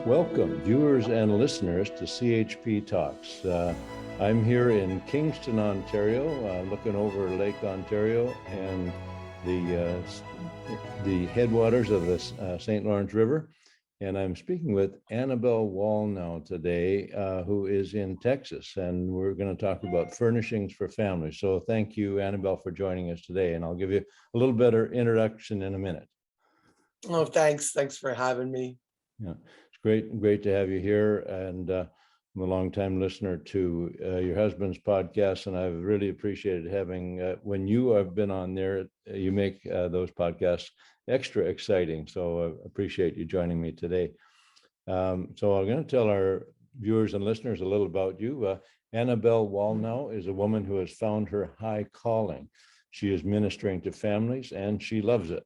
Welcome, viewers and listeners, to CHP Talks. I'm here in Kingston, Ontario, looking over Lake Ontario and the headwaters of the St. Lawrence River. And I'm speaking with Annabelle Wallnau today, who is in Texas, and we're going to talk about furnishings for families. So thank you, Annabelle, for joining us today, and I'll give you a little better introduction in a minute. Oh, thanks. Thanks for having me. Yeah, it's great to have you here. And I'm a longtime listener to your husband's podcast, and I've really appreciated having, when you have been on there, you make those podcasts extra exciting. So I appreciate you joining me today. So I'm going to tell our viewers and listeners a little about you. Annabelle Wallnau is a woman who has found her high calling. She is ministering to families, and she loves it.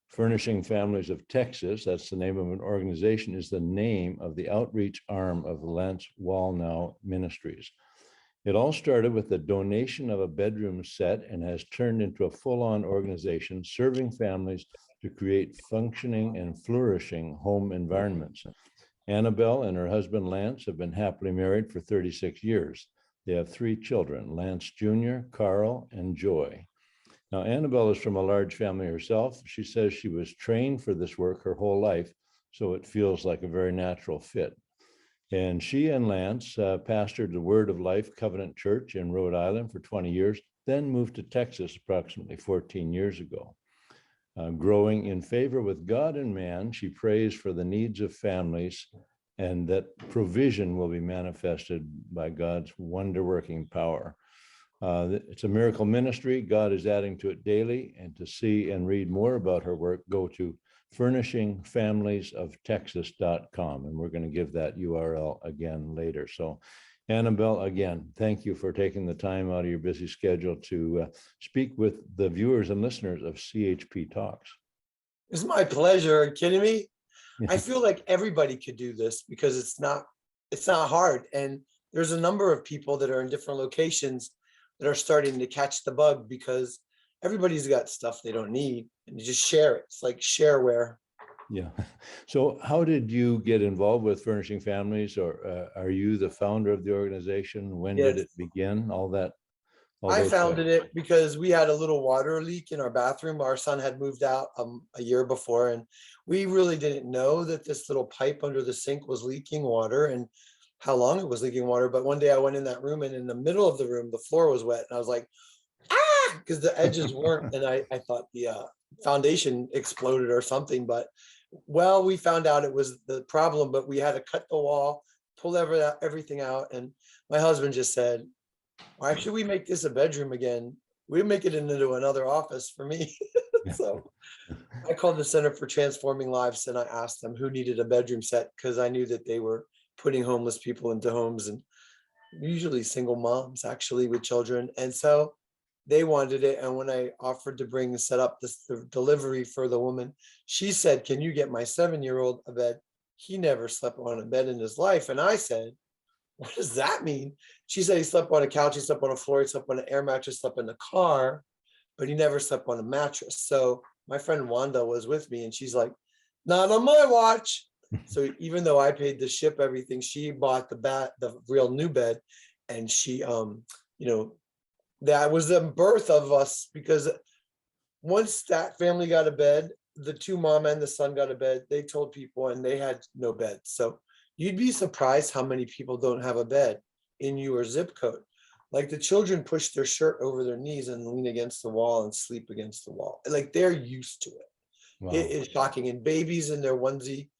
Furnishing Families of Texas, that's the name of an organization, is the name of the outreach arm of Lance Wallnau Ministries. It all started with the donation of a bedroom set and has turned into a full-on organization serving families to create functioning and flourishing home environments. Annabelle and her husband Lance have been happily married for 36 years. They have 3 children, Lance Jr., Carl, and Joy. Now, Annabelle is from a large family herself. She says she was trained for this work her whole life, so it feels like a very natural fit. And she and Lance pastored the Word of Life Covenant Church in Rhode Island for 20 years, then moved to Texas approximately 14 years ago. Growing in favor with God and man, she prays for the needs of families and that provision will be manifested by God's wonder-working power. It's a miracle ministry. God is adding to it daily. And to see and read more about her work, go to furnishingfamiliesoftexas.com. And we're going to give that URL again later. So, Annabelle, again, thank you for taking the time out of your busy schedule to speak with the viewers and listeners of CHP Talks. It's my pleasure. Are you kidding me? I feel like everybody could do this because it's not hard. And there's a number of people that are in different locations that are starting to catch the bug because everybody's got stuff they don't need and you just share it. It's like shareware. Yeah. So how did you get involved with Furnishing Families, or are you the founder of the organization? When Yes. did it begin? I founded it because we had a little water leak in our bathroom. Our son had moved out a year before, and we really didn't know that this little pipe under the sink was leaking water and how long it was leaking water. But one day I went in that room, and in the middle of the room, the floor was wet. And I was like, ah, because the edges weren't. And I thought the foundation exploded or something. But well, we found out it was the problem, but we had to cut the wall, pull everything out. And my husband just said, why should we make this a bedroom again? We make it into another office for me. So I called the Center for Transforming Lives and I asked them who needed a bedroom set because I knew that they were putting homeless people into homes, and usually single moms actually with children. And so they wanted it. And when I offered to set up the delivery for the woman, she said, can you get my 7-year-old a bed? He never slept on a bed in his life. And I said, what does that mean? She said he slept on a couch, he slept on a floor, he slept on an air mattress, slept in the car, but he never slept on a mattress. So my friend Wanda was with me and she's like, not on my watch. So even though I paid to ship everything, she bought the real new bed. And she, that was the birth of us, because once that family got a bed, the 2 mom and the son got a bed, they told people and they had no bed. So you'd be surprised how many people don't have a bed in your zip code. Like the children push their shirt over their knees and lean against the wall and sleep against the wall. Like they're used to it. Wow. It is shocking. And babies in their onesie,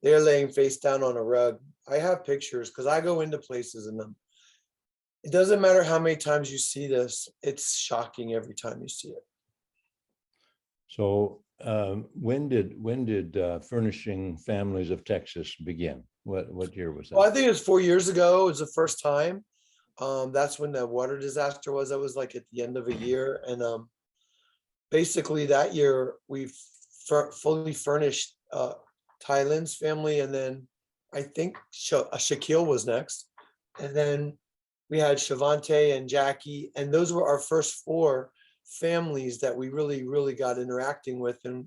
they're laying face down on a rug. I have pictures because I go into places in them. It doesn't matter how many times you see this. It's shocking every time you see it. So when did Furnishing Families of Texas begin? What year was that? Well, I think it was 4 years ago. It was the first time. That's when the water disaster was. That was like at the end of a year. And basically that year we fully furnished Tylen's family. And then I think Shaquille was next. And then we had Shavante and Jackie. And those were our first 4 families that we really got interacting with. And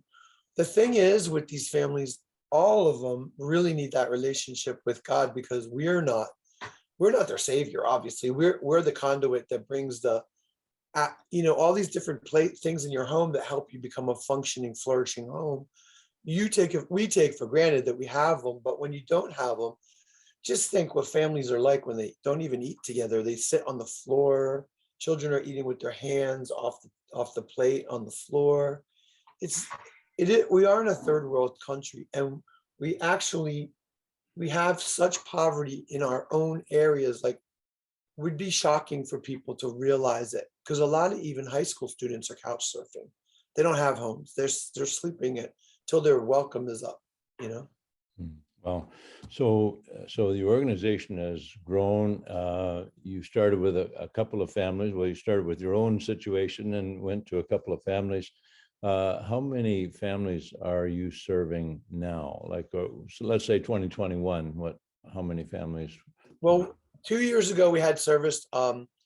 the thing is with these families, all of them really need that relationship with God, because we're not their savior. Obviously, we're the conduit that brings the all these different things in your home that help you become a functioning, flourishing home. We take for granted that we have them, but when you don't have them, just think what families are like when they don't even eat together. They sit on the floor. Children are eating with their hands off the plate on the floor. We are in a third world country, and we have such poverty in our own areas. Like, would be shocking for people to realize it, because a lot of even high school students are couch surfing. They don't have homes. They're sleeping it till their welcome is up. Well, so the organization has grown. You started with a couple of families. Well, you started with your own situation and went to a couple of families. How many families are you serving now? Like, so let's say 2021. How many families? Well, 2 years ago, we had serviced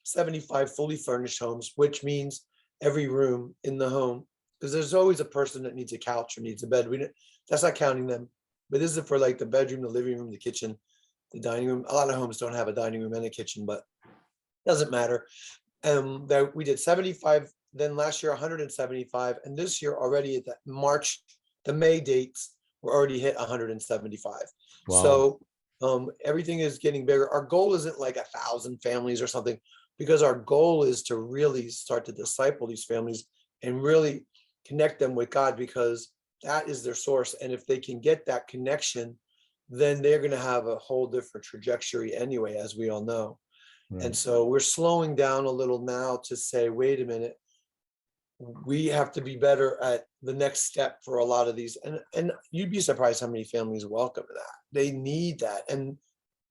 75 fully furnished homes, which means every room in the home, because there's always a person that needs a couch or needs a bed. That's not counting them. But this is for like the bedroom, the living room, the kitchen, the dining room. A lot of homes don't have a dining room and a kitchen, but it doesn't matter. We did 75, then last year 175, and this year already at the May dates, we're already hit 175. Wow. So everything is getting bigger. Our goal isn't like 1,000 families or something, because our goal is to really start to disciple these families and really connect them with God, because that is their source. And if they can get that connection, then they're going to have a whole different trajectory anyway, as we all know. Right. And so we're slowing down a little now to say, wait a minute, we have to be better at the next step for a lot of these. And you'd be surprised how many families welcome that. They need that. And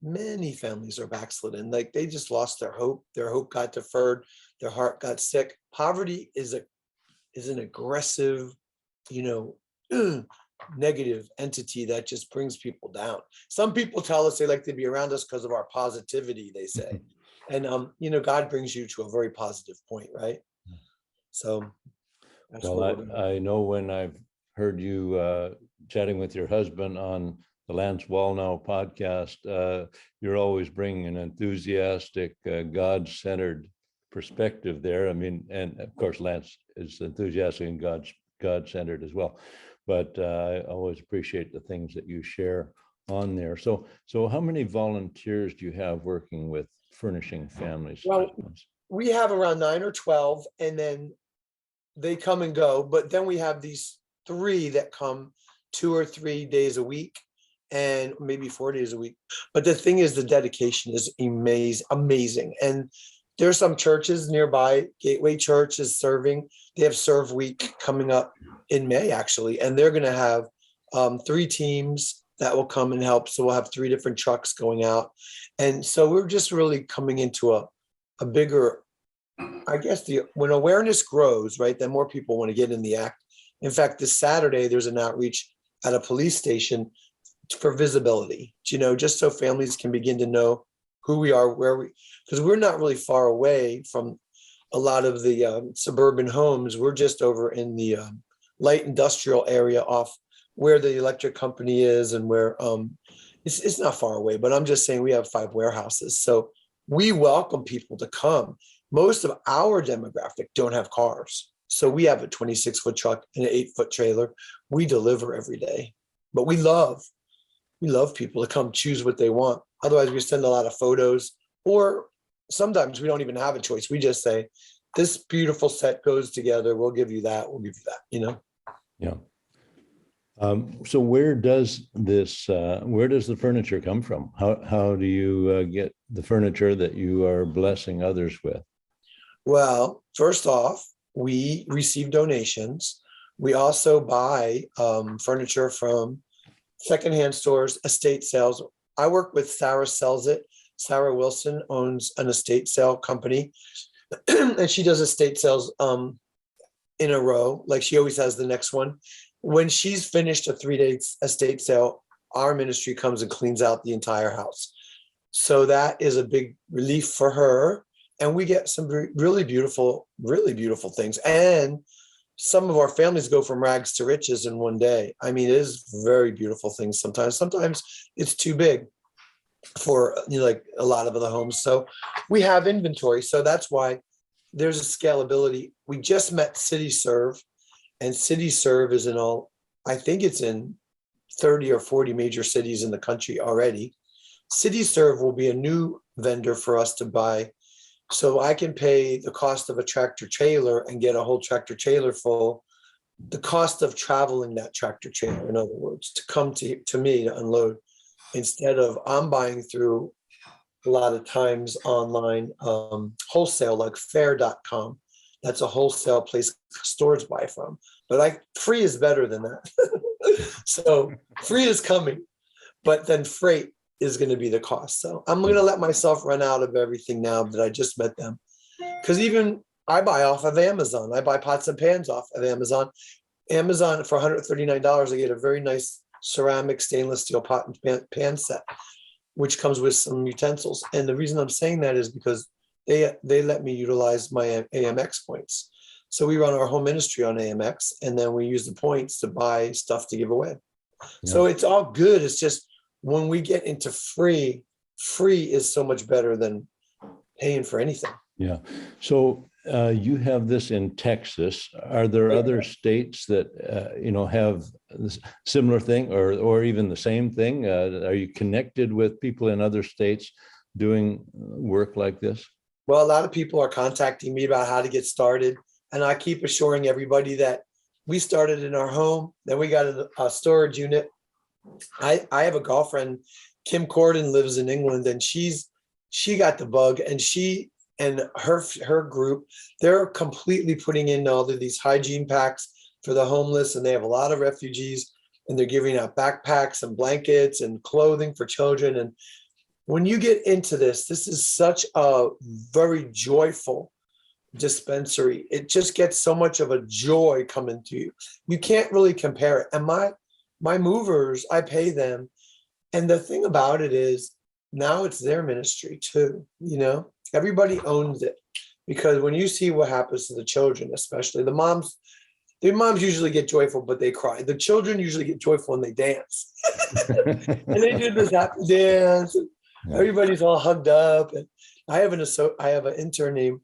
many families are backslidden. Like, they just lost their hope. Their hope got deferred. Their heart got sick. Poverty is an aggressive, negative entity that just brings people down. Some people tell us they like to be around us because of our positivity, they say. And God brings you to a very positive point, right? So that's I know when I've heard you chatting with your husband on the Lance Wallnau podcast, you're always bringing an enthusiastic, God-centered perspective there. I mean, and of course, Lance is enthusiastic and God-centered as well. But I always appreciate the things that you share on there. So how many volunteers do you have working with Furnishing Families? Well, we have around 9 or 12, and then they come and go. But then we have these 3 that come 2 or 3 days a week, and maybe 4 days a week. But the thing is, the dedication is amazing. And there's some churches nearby. Gateway Church is serving. They have Serve Week coming up in May, actually, and they're going to have 3 teams that will come and help. So we'll have 3 different trucks going out. And so we're just really coming into a bigger, I guess, when awareness grows, right, then more people want to get in the act. In fact, this Saturday, there's an outreach at a police station for visibility, just so families can begin to know who we are, because we're not really far away from a lot of the suburban homes. We're just over in the light industrial area off where the electric company is, and where it's not far away, but I'm just saying we have 5 warehouses. So we welcome people to come. Most of our demographic don't have cars. So we have a 26-foot truck and an 8-foot trailer. We deliver every day, but we love people to come choose what they want. Otherwise, we send a lot of photos, or sometimes we don't even have a choice. We just say, this beautiful set goes together. We'll give you that. We'll give you that, Yeah. So where does the furniture come from? How do you get the furniture that you are blessing others with? Well, first off, we receive donations. We also buy furniture from secondhand stores, estate sales. I work with Sarah Sells It. Sarah Wilson owns an estate sale company, and she does estate sales in a row. Like, she always has the next one. When she's finished a 3-day estate sale, our ministry comes and cleans out the entire house. So that is a big relief for her. And we get some really beautiful things. And some of our families go from rags to riches in one day. I mean, it is very beautiful things sometimes. Sometimes it's too big for, like a lot of other homes. So we have inventory. So that's why there's a scalability. We just met CityServe, and CityServe is in all, I think it's in 30 or 40 major cities in the country already. CityServe will be a new vendor for us to buy. So I can pay the cost of a tractor trailer and get a whole tractor trailer full. The cost of traveling that tractor trailer, in other words, to come to me to unload, instead of I'm buying through a lot of times online wholesale, like fair.com. That's a wholesale place stores buy from. But free is better than that. So free is coming, but then freight is going to be the cost. So I'm going to let myself run out of everything now that I just met them. Because even I buy off of Amazon. I buy pots and pans off of Amazon. Amazon for $139, I get a very nice ceramic stainless steel pot and pan set, which comes with some utensils. And the reason I'm saying that is because they let me utilize my AMX points. So we run our home ministry on AMX, and then we use the points to buy stuff to give away. Yeah. So it's all good. It's just when we get into free is so much better than paying for anything. Yeah. So you have this in Texas. Are there other states that have this similar thing, or even the same thing? Are you connected with people in other states doing work like this? Well, a lot of people are contacting me about how to get started, and I keep assuring everybody that we started in our home, then we got a storage unit. I have a girlfriend, Kim Corden, lives in England, and she got the bug, and she and her group, they're completely putting in all of these hygiene packs for the homeless, and they have a lot of refugees, and they're giving out backpacks and blankets and clothing for children. And when you get into this is such a very joyful dispensary. It just gets so much of a joy coming to you. You can't really compare it. And my movers, I pay them. And the thing about it is now it's their ministry too. Everybody owns it, because when you see what happens to the children, especially the moms usually get joyful, but they cry. The children usually get joyful and they dance. And they do this happy dance. And everybody's all hugged up. And I have an intern named,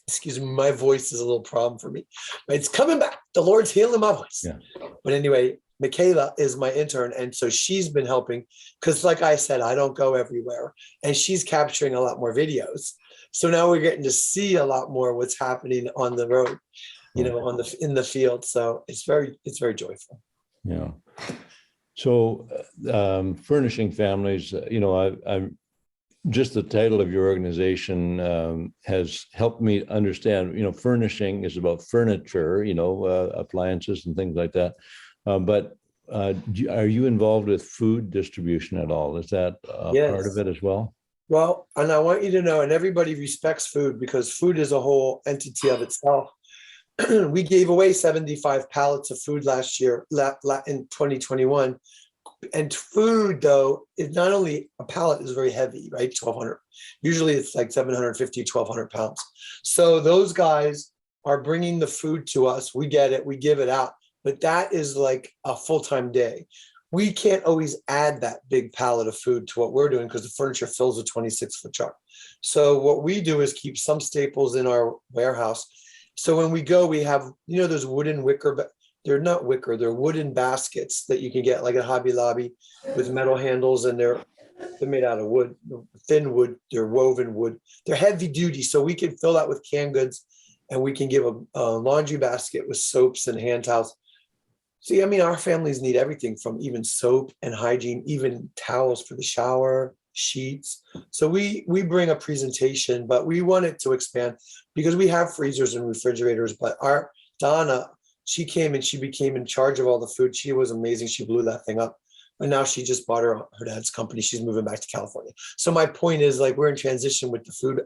excuse me, my voice is a little problem for me. It's coming back. The Lord's healing my voice. Yeah. But anyway, Michaela is my intern. And so she's been helping, because like I said, I don't go everywhere, and she's capturing a lot more videos. So now we're getting to see a lot more what's happening on the road, in the field. So it's very joyful. Yeah. So Furnishing Families, I'm just the title of your organization has helped me understand, furnishing is about furniture, appliances and things like that. But are you involved with food distribution at all? Is that Yes. part of it as well? Well, and I want you to know, and everybody respects food, because food is a whole entity of itself. We gave away 75 pallets of food last year in 2021. And food, though, is not only a pallet is very heavy, right? 1,200. Usually it's like 750, 1,200 pounds. So those guys are bringing the food to us. We get it. We give it out. But that is like a full-time day. We can't always add that big pallet of food to what we're doing, because the furniture fills a 26-foot truck. So what we do is keep some staples in our warehouse. So when we go, we have, those wooden wicker, but they're not wicker, they're wooden baskets that you can get like a Hobby Lobby with metal handles, and they're made out of wood, thin wood, they're woven wood. They're heavy duty, so we can fill that with canned goods, and we can give a laundry basket with soaps and hand towels. See, our families need everything from even soap and hygiene, even towels for the shower, sheets. So we bring a presentation, but we want it to expand, because we have freezers and refrigerators. But our Donna, she came and she became in charge of all the food. She was amazing. She blew that thing up. And now she just bought her dad's company. She's moving back to California. So my point is, like, we're in transition with the food,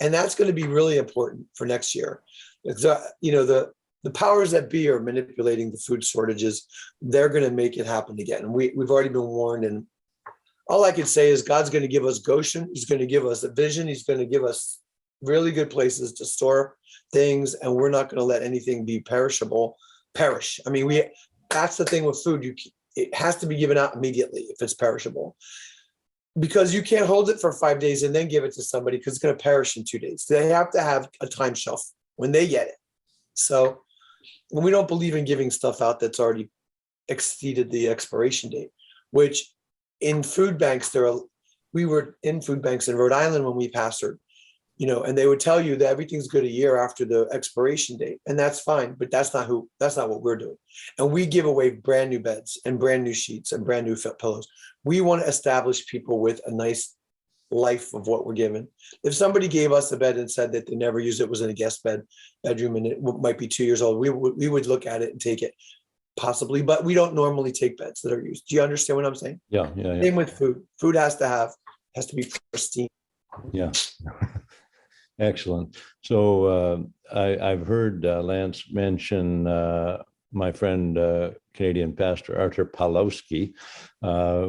and that's going to be really important for next year. The powers that be are manipulating the food shortages. They're going to make it happen again. And we've already been warned. And all I can say is God's going to give us Goshen. He's going to give us a vision. He's going to give us really good places to store things, and we're not going to let anything be perish. I mean, that's the thing with food. It has to be given out immediately if it's perishable, because you can't hold it for 5 days and then give it to somebody, because it's going to perish in 2 days. They have to have a time shelf when they get it. So we don't believe in giving stuff out that's already exceeded the expiration date, which in food banks, we were in food banks in Rhode Island when we pastored, and they would tell you that everything's good a year after the expiration date, and that's fine, but that's not what we're doing. And we give away brand new beds and brand new sheets and brand new pillows. We want to establish people with a nice life of what we're given. If somebody gave us a bed and said that they never used it, was in a guest bedroom, and it might be 2 years old, we would look at it and take it, possibly, but we don't normally take beds that are used. Do you understand what I'm saying? Yeah. Same with food. Food has to be pristine. Yeah. Excellent. So I've heard Lance mention my friend, Canadian pastor Arthur Palowsky.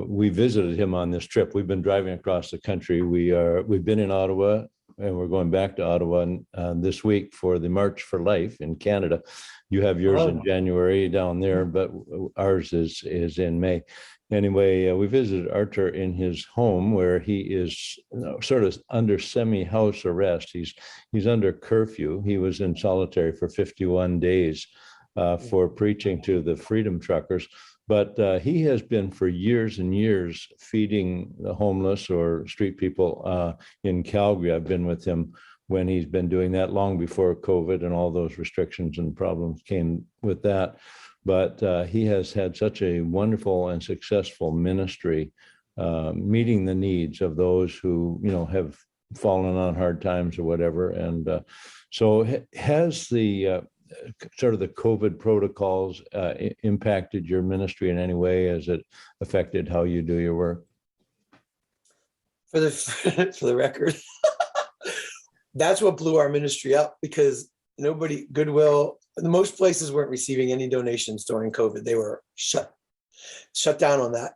We visited him on this trip. We've been driving across the country. We've been in Ottawa, and we're going back to Ottawa this week for the March for Life in Canada. You have yours in January down there, but ours is in May. Anyway, we visited Arthur in his home, where he is sort of under semi-house arrest. He's under curfew. He was in solitary for 51 days for preaching to the freedom truckers. But he has been for years and years feeding the homeless or street people in Calgary. I've been with him when he's been doing that, long before COVID and all those restrictions and problems came with that. But he has had such a wonderful and successful ministry, meeting the needs of those who, have fallen on hard times or whatever. And so has the sort of the COVID protocols impacted your ministry in any way? Has it affected how you do your work? For the record, that's what blew our ministry up, because most places weren't receiving any donations during COVID. They were shut down on that.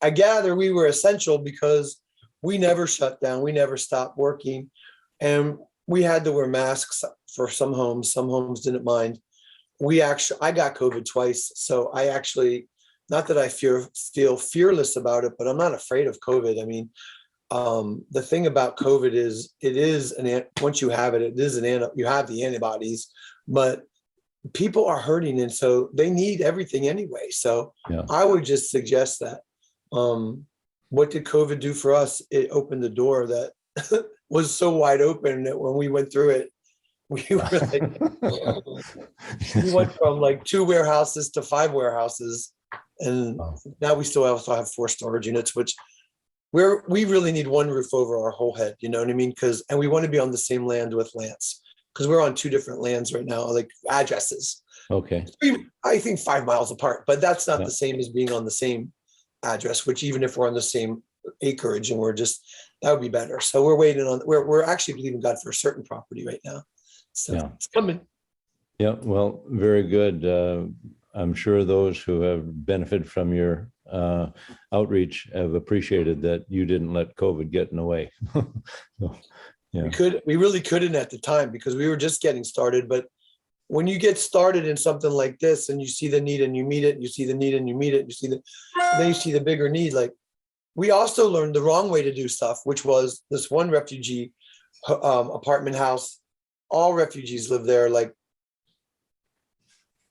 I gather we were essential because we never shut down. We never stopped working. And we had to wear masks for some homes. Some homes didn't mind. I got COVID twice. So I actually, not that I feel fearless about it, but I'm not afraid of COVID. I mean, the thing about COVID is once you have it, you have the antibodies, but people are hurting, and so they need everything anyway. So yeah. I would just suggest that what did COVID do for us? It opened the door that was so wide open that when we went through it, we were like, we went from like 2 warehouses to 5 warehouses, and now we still also have 4 storage units, which we really need one roof over our whole head, you know what I mean? And we want to be on the same land with Lance, because we're on 2 different lands right now, like addresses. Okay. I think 5 miles apart, but that's not the same as being on the same address, which even if we're on the same acreage, and that would be better. So we're actually believing God for a certain property right now. So it's coming. Yeah, well, very good. I'm sure those who have benefited from your outreach have appreciated that you didn't let COVID get in the way. So, yeah. We really couldn't at the time, because we were just getting started. But when you get started in something like this, and you see the need and you meet it, and you see the need and you meet it, then you see the bigger need. Like, we also learned the wrong way to do stuff, which was this one refugee apartment house. All refugees live there. Like,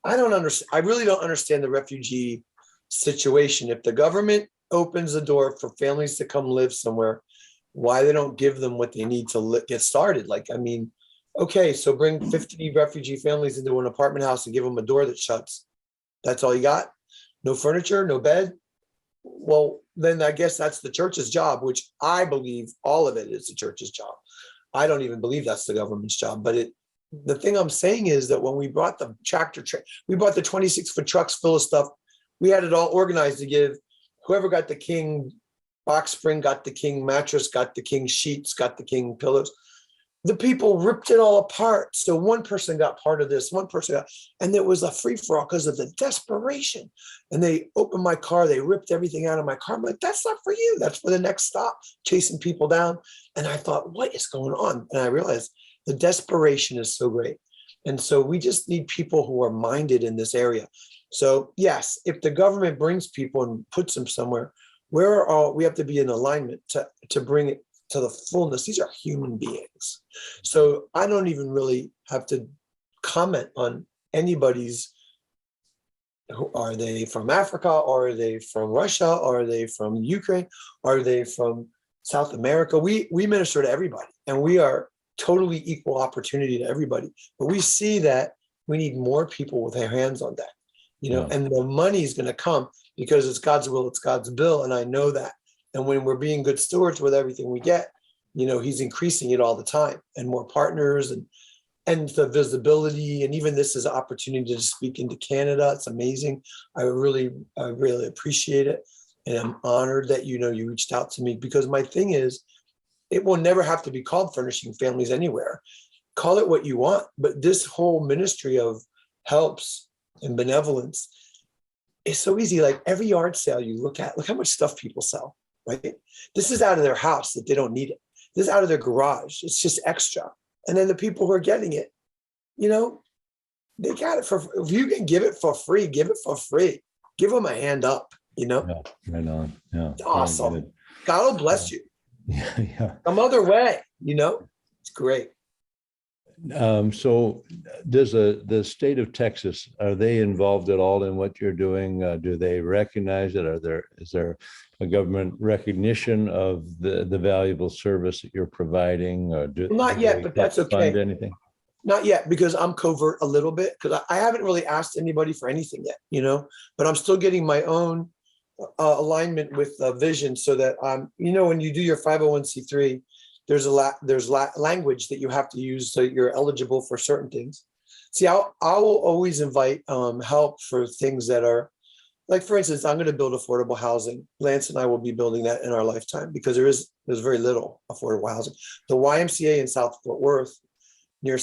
I really don't understand the refugee situation. If the government opens the door for families to come live somewhere, why they don't give them what they need to get started? Like, I mean, okay, so bring 50 refugee families into an apartment house and give them a door that shuts. That's all you got? No furniture, no bed? Well, then I guess that's the church's job, which I believe all of it is the church's job. I don't even believe that's the government's job. But the thing I'm saying is that when we brought the we bought the 26-foot trucks full of stuff. We had it all organized to give whoever got the king box spring, got the king mattress, got the king sheets, got the king pillows. the people ripped it all apart. So one person got part of this, one person got, and it was a free for all because of the desperation. And they opened my car, they ripped everything out of my car. I'm like, that's not for you. That's for the next stop, chasing people down. And I thought, what is going on? And I realized the desperation is so great. And so we just need people who are minded in this area. So yes, if the government brings people and puts them somewhere, we have to be in alignment to bring it to the fullness. These are human beings. So I don't even really have to comment on anybody's, are they from Africa? Or are they from Russia? Or are they from Ukraine? Are they from South America? We minister to everybody, and we are totally equal opportunity to everybody. But we see that we need more people with their hands on that, and the money is going to come because it's God's will, it's God's bill. And I know that. And when we're being good stewards with everything we get, he's increasing it all the time, and more partners and the visibility. And even this is an opportunity to speak into Canada. It's amazing. I really appreciate it. And I'm honored that, you reached out to me, because my thing is, it will never have to be called Furnishing Families anywhere. Call it what you want. But this whole ministry of helps and benevolence is so easy. Like every yard sale you look how much stuff people sell, right? This is out of their house that they don't need it. This is out of their garage. It's just extra. And then the people who are getting it, they got it if you can give it for free, give it for free. Give them a hand up, Yeah, right on. Yeah. Awesome. God will bless you. Yeah. Some other way, it's great. So does the state of Texas, are they involved at all in what you're doing? Do they recognize it? Is there a government recognition of the valuable service that you're providing? Or Not yet, but that's okay. Fund anything? Not yet, because I'm covert a little bit, because I haven't really asked anybody for anything yet, but I'm still getting my own alignment with vision, so that when you do your 501c3, there's language that you have to use so you're eligible for certain things. See, I will always invite help for things that are, like, for instance, I'm going to build affordable housing. Lance and I will be building that in our lifetime, because there's very little affordable housing. The YMCA in South Fort Worth, near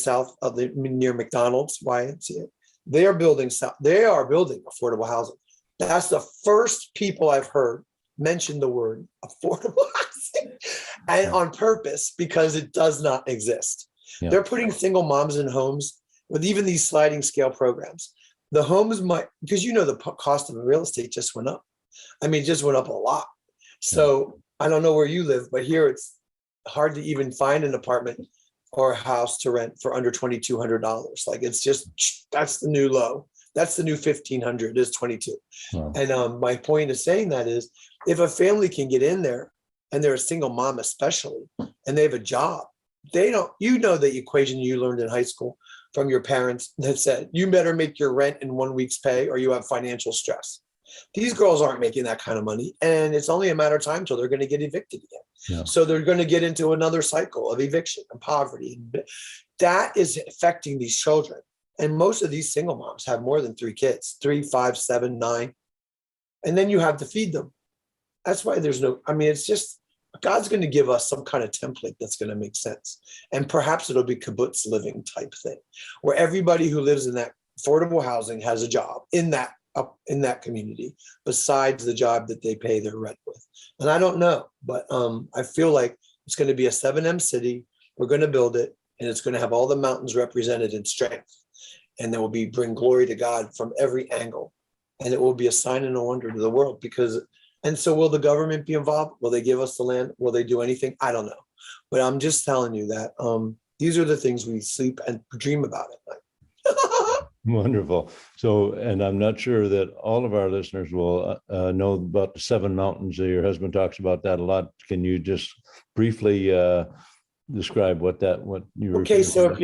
McDonald's YMCA, they are building affordable housing. That's the first people I've heard mention the word affordable housing, and on purpose, because it does not exist. Yeah. They're putting single moms in homes with even these sliding scale programs. The homes because the cost of real estate just went up. It just went up a lot. So I don't know where you live, but here it's hard to even find an apartment or a house to rent for under $2,200. Like, that's the new low. That's the new 1,500 is 22. Wow. And my point of saying that is, if a family can get in there, and they're a single mom especially, and they have a job, the equation you learned in high school from your parents that said, you better make your rent in 1 week's pay or you have financial stress. These girls aren't making that kind of money, and it's only a matter of time till they're going to get evicted again. Yeah. So they're going to get into another cycle of eviction and poverty. That is affecting these children. And most of these single moms have more than 3 kids, 3, 5, 7, 9. And then you have to feed them. That's why it's just, God's going to give us some kind of template that's going to make sense. And perhaps it'll be kibbutz living type thing, where everybody who lives in that affordable housing has a job in that community, besides the job that they pay their rent with. And I don't know, but I feel like it's going to be a 7M city. We're going to build it, and it's going to have all the mountains represented in strength. And there will bring glory to God from every angle. And it will be a sign and a wonder to the world, and so will the government be involved? Will they give us the land? Will they do anything? I don't know. But I'm just telling you that these are the things we sleep and dream about at night. Wonderful. So, and I'm not sure that all of our listeners will know about the 7 mountains. Your husband talks about that a lot. Can you just briefly describe what you were? Okay, so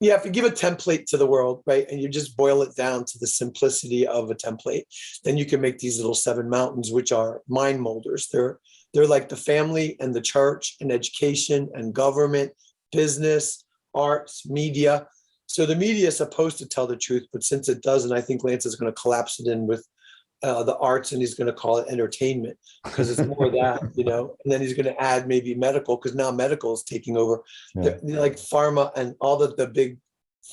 if you give a template to the world, right, and you just boil it down to the simplicity of a template, then you can make these little 7 mountains, which are mind molders. They're like the family and the church and education and government, business, arts, media. So the media is supposed to tell the truth, but since it doesn't, I think Lance is going to collapse it in with the arts, and he's going to call it entertainment because it's more that, and then he's going to add maybe medical, because now medical is taking over. Yeah. Like pharma and all the big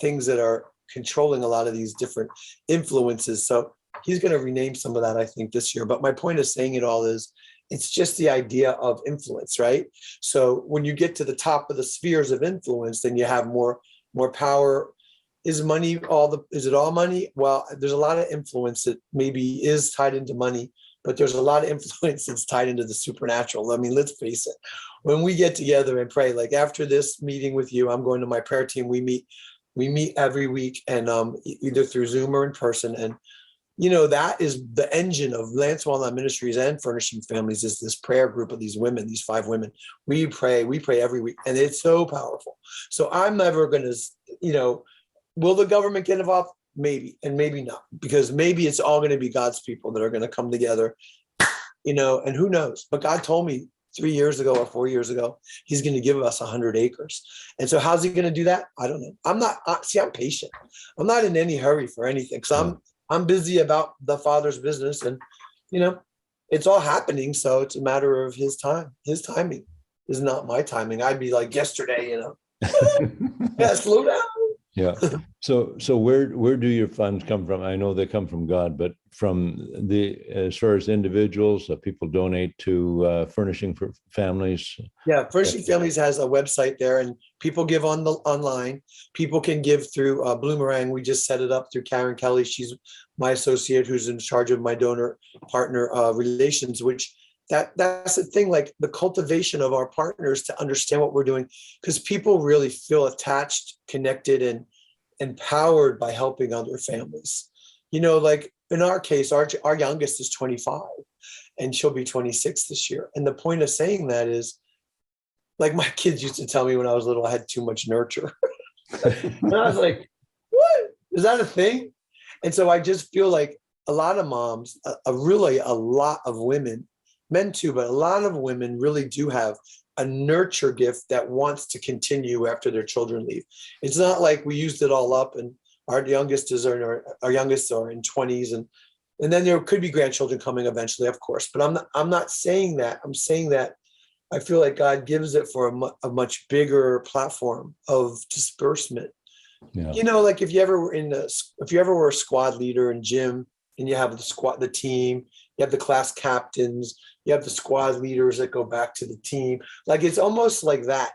things that are controlling a lot of these different influences. So he's going to rename some of that, I think, this year. But my point of saying it all is, it's just the idea of influence, right? So when you get to the top of the spheres of influence, then you have more power. Is it all money? Well, there's a lot of influence that maybe is tied into money, but there's a lot of influence that's tied into the supernatural. I mean, let's face it. When we get together and pray, like after this meeting with you, I'm going to my prayer team. We meet every week, and either through Zoom or in person. And that is the engine of Lance Wallnau Ministries and Furnishing Families, is this prayer group of these women, these 5 women. We pray every week, and it's so powerful. So I'm never going to, will the government get involved? Maybe, and maybe not, because maybe it's all going to be God's people that are going to come together, and who knows? But God told me 3 years ago or 4 years ago, he's going to give us 100 acres. And so how's he going to do that? I don't know. I'm patient. I'm not in any hurry for anything. So I'm busy about the Father's business, and, it's all happening. So it's a matter of his time. His timing is not my timing. I'd be like yesterday, yeah, slow down. Yeah. So where do your funds come from? I know they come from God, but from as far as individuals, people donate to Furnishing for Families. Yeah, Furnishing Families has a website there, and people give online. People can give through Bloomerang. We just set it up through Karen Kelly. She's my associate who's in charge of my donor partner relations, which that's the thing, like the cultivation of our partners to understand what we're doing, because people really feel attached, connected, and empowered by helping other families. Like in our case, our youngest is 25 and she'll be 26 this year. And the point of saying that is, like, my kids used to tell me when I was little, I had too much nurture. And I was like, what? Is that a thing? And so I just feel like a lot of moms, really a lot of women, men too, but a lot of women really do have a nurture gift that wants to continue after their children leave. It's not like we used it all up and our youngest are in 20s, and then there could be grandchildren coming eventually, of course. But I'm not saying that. I'm saying that I feel like God gives it for a much bigger platform of disbursement. Yeah. Like if you ever were a squad leader in gym, and you have the team, you have the class captains, you have the squad leaders that go back to the team. Like, it's almost like that.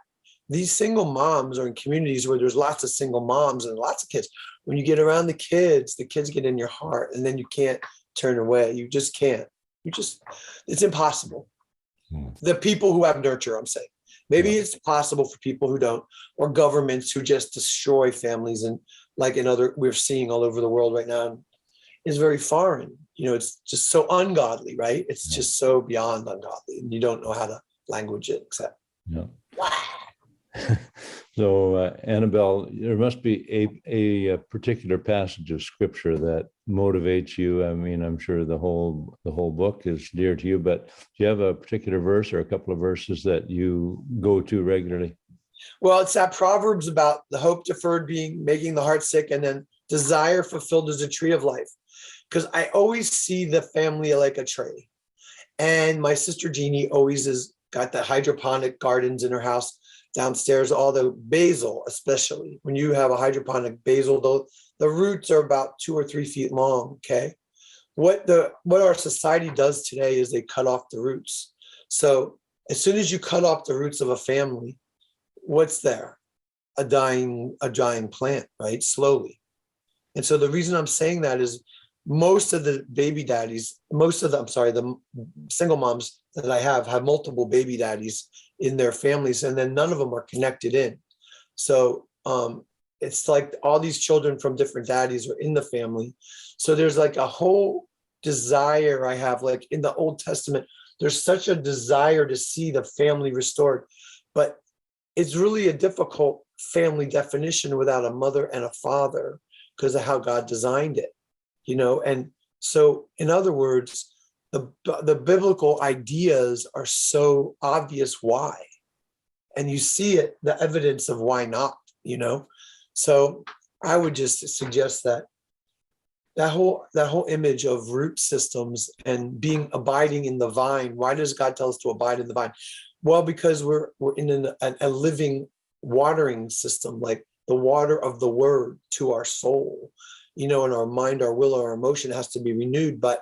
These single moms are in communities where there's lots of single moms and lots of kids. When you get around the kids get in your heart, and then you can't turn away. You just can't. It's impossible. The people who have nurture, I'm saying. Maybe it's possible for people who don't, or governments who just destroy families, and like we're seeing all over the world right now, is very foreign. It's just so ungodly, right? It's just so beyond ungodly, and you don't know how to language it except. Yeah. So Annabelle, there must be a particular passage of scripture that motivates you. I mean, I'm sure the whole book is dear to you, but do you have a particular verse or a couple of verses that you go to regularly? Well, it's that Proverbs about the hope deferred making the heart sick, and then desire fulfilled is a tree of life. Because I always see the family like a tree. And my sister Jeannie always has got the hydroponic gardens in her house downstairs, all the basil, especially. When you have a hydroponic basil, though, the roots are about 2 or 3 feet long, okay? What our society does today is they cut off the roots. So as soon as you cut off the roots of a family, what's there? A dying plant, right? Slowly. And so the reason I'm saying that is most of the the single moms that I have multiple baby daddies in their families, and then none of them are connected in. So it's like all these children from different daddies are in the family. So there's like a whole desire I have, like in the Old Testament, there's such a desire to see the family restored, but it's really a difficult family definition without a mother and a father because of how God designed it, and so in other words, the biblical ideas are so obvious why, and you see it, the evidence of why not, so I would just suggest that that whole image of root systems and abiding in the vine. Why does God tell us to abide in the vine? Well, because we're in a living watering system, like the water of the word to our soul, and our mind, our will, our emotion has to be renewed. But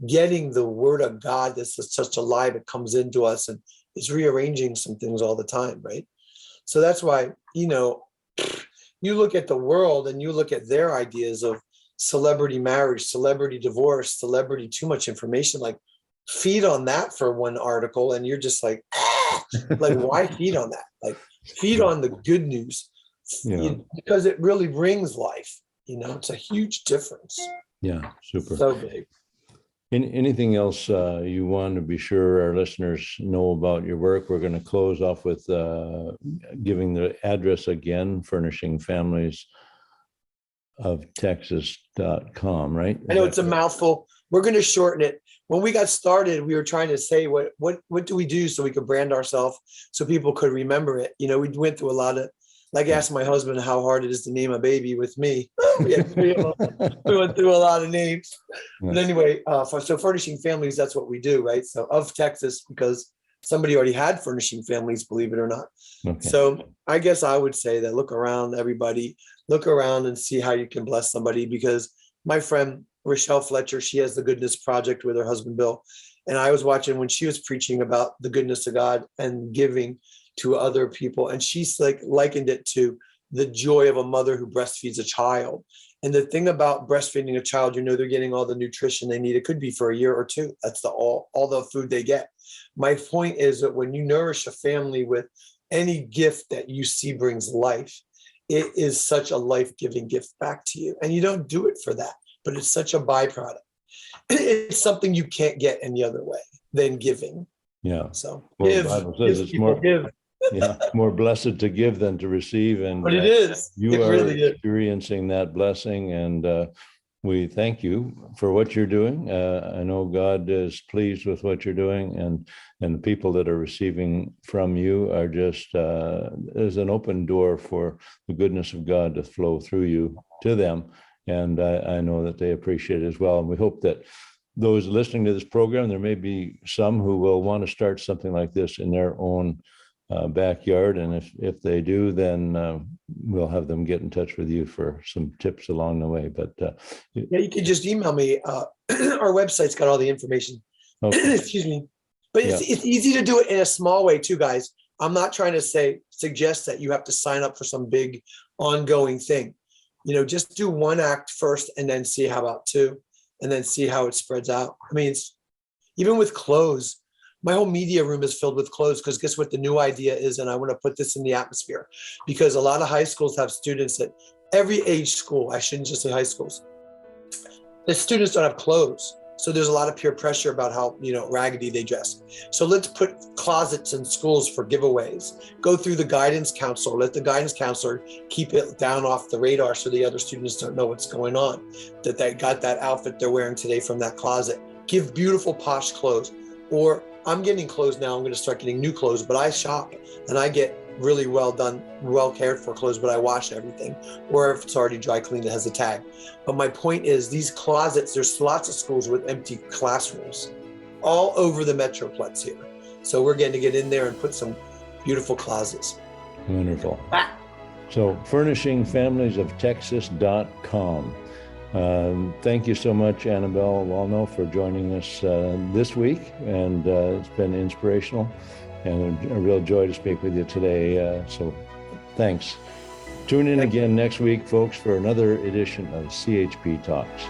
getting the word of God that's such alive, it comes into us and it's rearranging some things all the time, right? So that's why, you look at the world and you look at their ideas of celebrity marriage, celebrity divorce, celebrity too much information, like feed on that for one article. And you're just like, like, why feed on that? Like feed on the good news, because it really brings life. It's a huge difference. Yeah, super. So big. Anything else you want to be sure our listeners know about your work? We're going to close off with giving the address again, Furnishing Families of Texas.com, right? I know it's a mouthful. We're going to shorten it. When we got started, we were trying to say, what do we do so we could brand ourselves so people could remember it? We went through a lot of, like, ask my husband how hard it is to name a baby with me. We went through a lot of names. But anyway, so Furnishing Families, that's what we do, right? So of Texas, because somebody already had Furnishing Families, believe it or not. Okay. So I guess I would say that look around, everybody. Look around and see how you can bless somebody, because my friend Rochelle Fletcher, she has the Goodness Project with her husband, Bill. And I was watching when she was preaching about the goodness of God and giving to other people. And she's likened it to the joy of a mother who breastfeeds a child. And the thing about breastfeeding a child, they're getting all the nutrition they need. It could be for a year or two. That's all the food they get. My point is that when you nourish a family with any gift that you see brings life, it is such a life-giving gift back to you. And you don't do it for that, but it's such a byproduct. It's something you can't get any other way than giving. Yeah. So the Bible says it's more, more blessed to give than to receive. And but it is. You are really experiencing that blessing. And we thank you for what you're doing. I know God is pleased with what you're doing, and the people that are receiving from you are just, there's an open door for the goodness of God to flow through you to them. And I know that they appreciate it as well. And we hope that those listening to this program, there may be some who will want to start something like this in their own backyard. And if they do, then we'll have them get in touch with you for some tips along the way. But you can just email me. Our website's got all the information. Okay. Excuse me. But it's easy to do it in a small way too, guys. I'm not trying to suggest that you have to sign up for some big ongoing thing. Just do one act first and then see how about two, and then see how it spreads out. I mean, it's even with clothes. My whole media room is filled with clothes, because guess what the new idea is? And I want to put this in the atmosphere, because a lot of high schools have students at every age school. I shouldn't just say high schools. The students don't have clothes. So there's a lot of peer pressure about how, raggedy they dress. So let's put closets in schools for giveaways. Go through the guidance counselor. Let the guidance counselor keep it down off the radar so the other students don't know what's going on, that they got that outfit they're wearing today from that closet. Give beautiful, posh clothes. Or I'm getting clothes now. I'm going to start getting new clothes, but I shop and I get really well done, well cared for clothes, but I wash everything. Or if it's already dry cleaned, it has a tag. But my point is, these closets, there's lots of schools with empty classrooms all over the Metroplex here. So we're going to get in there and put some beautiful closets. Wonderful. So furnishingfamiliesoftexas.com. Thank you so much, Annabelle Wallnau, for joining us this week. And it's been inspirational and a real joy to speak with you today. So thanks. Tune in again next week, folks, for another edition of CHP Talks.